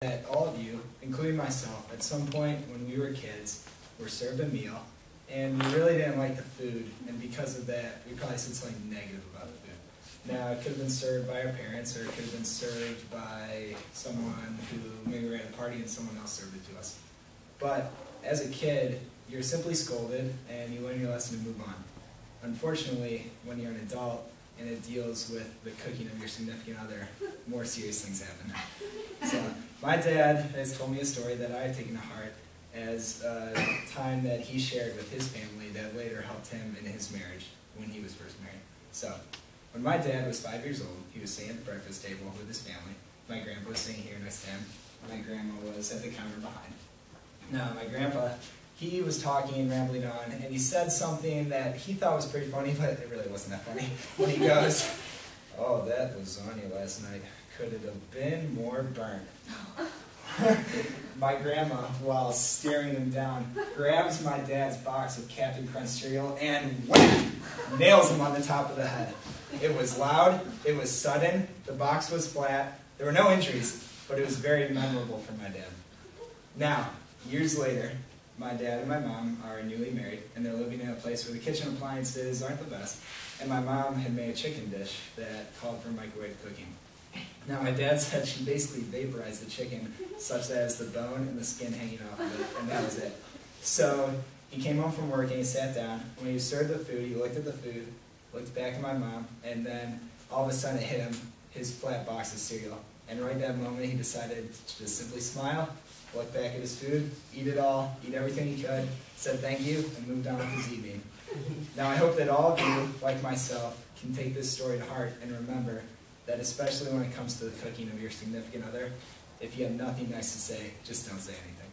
that all of you, including myself, at some point when we were kids, were served a meal, and we really didn't like the food, and because of that, we probably said something negative about the food. Now, it could have been served by our parents, or it could have been served by someone who maybe were at a party and someone else served it to us. But as a kid, you're simply scolded, and you learn your lesson and move on. Unfortunately, when you're an adult, and it deals with the cooking of your significant other, more serious things happen. So, my dad has told me a story that I have taken to heart as a time that he shared with his family that later helped him in his marriage when he was first married. So, when my dad was 5 years old, he was sitting at the breakfast table with his family. My grandpa was sitting here next to him. My grandma was at the counter behind. Now, my grandpa, he was talking and rambling on, and he said something that he thought was pretty funny, but it really wasn't that funny. When he goes, "Oh, that lasagna last night, could it have been more burnt?" My grandma, while staring him down, grabs my dad's box of Captain Crunch cereal and wham! Nails him on the top of the head. It was loud, it was sudden, the box was flat, there were no injuries, but it was very memorable for my dad. Now, years later, my dad and my mom are newly married, and they're living in a place where the kitchen appliances aren't the best, and my mom had made a chicken dish that called for microwave cooking. Now, my dad said she basically vaporized the chicken such that it's the bone and the skin hanging off of it, and that was it. So, he came home from work and he sat down. When he served the food, he looked at the food, looked back at my mom, and then all of a sudden it hit him, his flat box of cereal. And right that moment he decided to just simply smile, look back at his food, eat it all, eat everything he could, said thank you, and moved on with his evening. Now I hope that all of you, like myself, can take this story to heart and remember that especially when it comes to the cooking of your significant other, if you have nothing nice to say, just don't say anything.